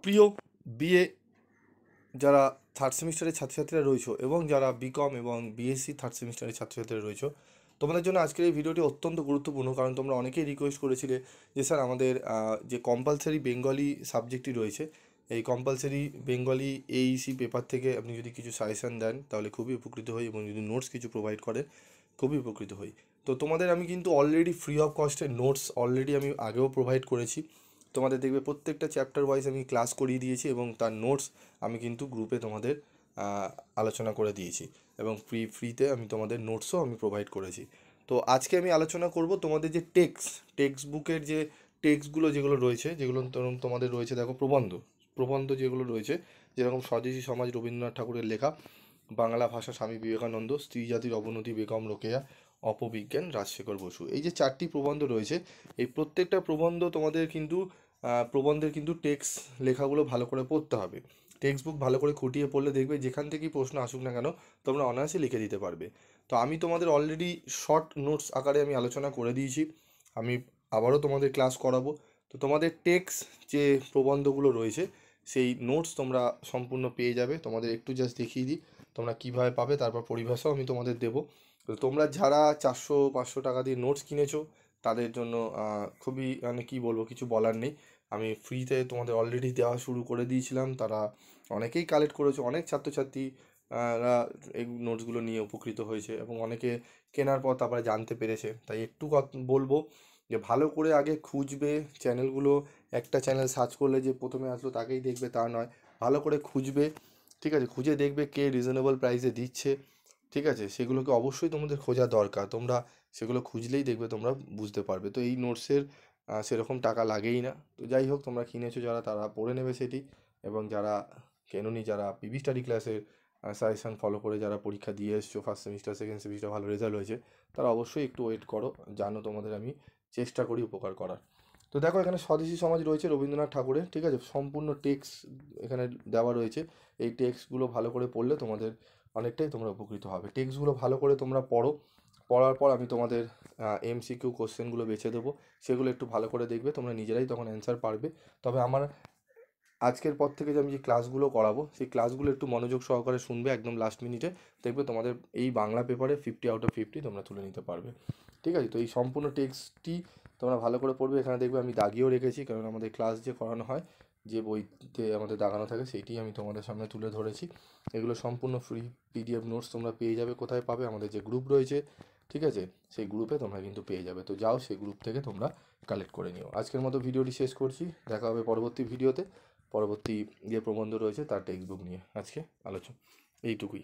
প্রিয় বিএ যারা থার্ড সেমিস্টারের ছাত্রছাত্রীরা রয়েছে এবং যারা বিকম এবং বিএসসি থার্ড সেমিস্টারের ছাত্রছাত্রীরা রয়েছে, তোমাদের জন্য আজকের এই ভিডিওটি অত্যন্ত গুরুত্বপূর্ণ। কারণ তোমরা অনেকেই রিকোয়েস্ট করেছিলে যে স্যার আমাদের যে কম্পালসারি বেঙ্গলি সাবজেক্টটি রয়েছে, এই কম্পালসারি বেঙ্গলি এইসি পেপার থেকে আপনি যদি কিছু সাজেশান দেন তাহলে খুবই উপকৃত হই, এবং যদি নোটস কিছু প্রোভাইড করেন খুবই উপকৃত হই। তো তোমাদের আমি কিন্তু অলরেডি ফ্রি অফ কস্টে নোটস অলরেডি আমি আগেও প্রোভাইড করেছি। তোমাদের দেখবে প্রত্যেকটা চ্যাপ্টার ওয়াইজ আমি ক্লাস করিয়ে দিয়েছি, এবং তার নোটস আমি কিন্তু গ্রুপে তোমাদের আলোচনা করে দিয়েছি, এবং ফ্রিতে আমি তোমাদের নোটসও আমি প্রোভাইড করেছি। তো আজকে আমি আলোচনা করব তোমাদের যে টেক্সট বুকের যে টেক্সটগুলো যেগুলো রয়েছে, যেগুলো তোমাদের রয়েছে, দেখো প্রবন্ধ যেগুলো রয়েছে, যেরকম স্বদেশী সমাজ রবীন্দ্রনাথ ঠাকুরের লেখা, বাংলা ভাষা স্বামী বিবেকানন্দ, স্ত্রী জাতির অবনতি বেগম রোকেয়া, অপবিজ্ঞান রাজশেখর বসু, এই যে 4টি প্রবন্ধ রয়েছে, এই প্রত্যেকটা প্রবন্ধ তোমাদের কিন্তু প্রবন্ধের কিন্তু টেক্সট লেখাগুলো ভালো করে পড়তে হবে। টেক্সট বুক ভালো করে খুঁটিয়ে পড়লে দেখবে যেখান থেকেই প্রশ্ন আসুক না কেন তোমরা অনায়াসে লিখে দিতে পারবে। তো আমি তোমাদের অলরেডি শর্ট নোটস আকারে আমি আলোচনা করে দিয়েছি, আমি আবারও তোমাদের ক্লাস করাবো। তো তোমাদের টেক্সট যে প্রবন্ধগুলো রয়েছে সেই নোটস তোমরা সম্পূর্ণ পেয়ে যাবে। তোমাদের একটু জাস্ট দেখিয়ে দিই তোমরা কীভাবে পাবে, তারপর পরিভাষাও আমি তোমাদের দেবো। তো তোমরা যারা 400-500 টাকা দিয়ে নোটস কিনেছো তাদের জন্য খুবই মানে কী বলবো, কিছু বলার নেই। আমি ফ্রিতে তোমাদের অলরেডি দেওয়া শুরু করে দিয়েছিলাম, তারা অনেকেই কালেক্ট করেছে, অনেক ছাত্রছাত্রী রা এই নোটসগুলো নিয়ে উপকৃত হয়েছে, এবং অনেকে কেনার পর তারপরে জানতে পেরেছে। তাই একটু বলবো যে ভালো করে আগে খুঁজবে চ্যানেলগুলো। একটা চ্যানেল সার্চ করলে যে প্রথমে আসলো তাকেই দেখবে তা নয়, ভালো করে খুঁজবে, ঠিক আছে? খুঁজে দেখবে কে রিজনেবল প্রাইসে দিচ্ছে, ঠিক আছে? সেগুলোকে অবশ্যই তোমাদের খোঁজা দরকার। তোমরা সেগুলো খুঁজলেই দেখবে তোমরা বুঝতে পারবে। তো এই নোটসের সেরকম টাকা লাগেই না। তো যাই হোক, তোমরা কিনেছো যারা তারা পড়ে নেবে সেটি, এবং যারা কেননি, যারা পিবি স্টাডি ক্লাসের সাজেশান ফলো করে যারা পরীক্ষা দিয়ে এসছো, ফার্স্ট সেমিস্টার সেকেন্ড সেমিস্টার ভালো রেজাল্ট হয়েছে, তারা অবশ্যই একটু ওয়েট করো। জানো তোমাদের আমি চেষ্টা করি উপকার করার। তো দেখো এখানে স্বদেশী সমাজ রয়েছে রবীন্দ্রনাথ ঠাকুরের, ঠিক আছে? সম্পূর্ণ টেক্সট এখানে দেওয়া রয়েছে। এই টেক্সটগুলো ভালো করে পড়লে তোমাদের অনেকটাই তোমরা উপকৃত হবে। টেক্সটগুলো ভালো করে তোমরা পড়ো, পড়ার পর আমি তোমাদের এমসিকিউ কোশ্চেনগুলো বেছে দেবো, সেগুলো একটু ভালো করে দেখবে, তোমরা নিজেরাই তখন অ্যান্সার পারবে। তবে আমার আজকের পর থেকে যে আমি যে ক্লাসগুলো করাবো সেই ক্লাসগুলো একটু মনোযোগ সহকারে শুনবে, একদম লাস্ট মিনিটে দেখবে তোমাদের এই বাংলা পেপারে 50/50 তোমরা তুলে নিতে পারবে, ঠিক আছে? তো এই সম্পূর্ণ টেক্সটটি তোমরা ভালো করে পড়বে। এখানে দেখবে আমি দাগিয়েও রেখেছি, কারণ আমাদের ক্লাস যে করানো হয় যে বইতে আমাদের দাগানো থাকে সেইটি আমি তোমাদের সামনে তুলে ধরেছি। এগুলো সম্পূর্ণ ফ্রি পিডিএফ নোটস তোমরা পেয়ে যাবে। কোথায় পাবে? আমাদের যে গ্রুপ রয়েছে, ঠিক আছে? সেই গ্রুপে তোমরা কিন্তু পেয়ে যাবে। তো যাও সেই গ্রুপ থেকে তোমরা কালেক্ট করে নিও। আজকের মতো ভিডিওটি শেষ করছি, দেখা হবে পরবর্তী ভিডিওতে, পরবর্তী যে প্রবন্ধ রয়েছে তার টেক্সট বুক নিয়ে। আজকে আলোচনা এইটুকুই।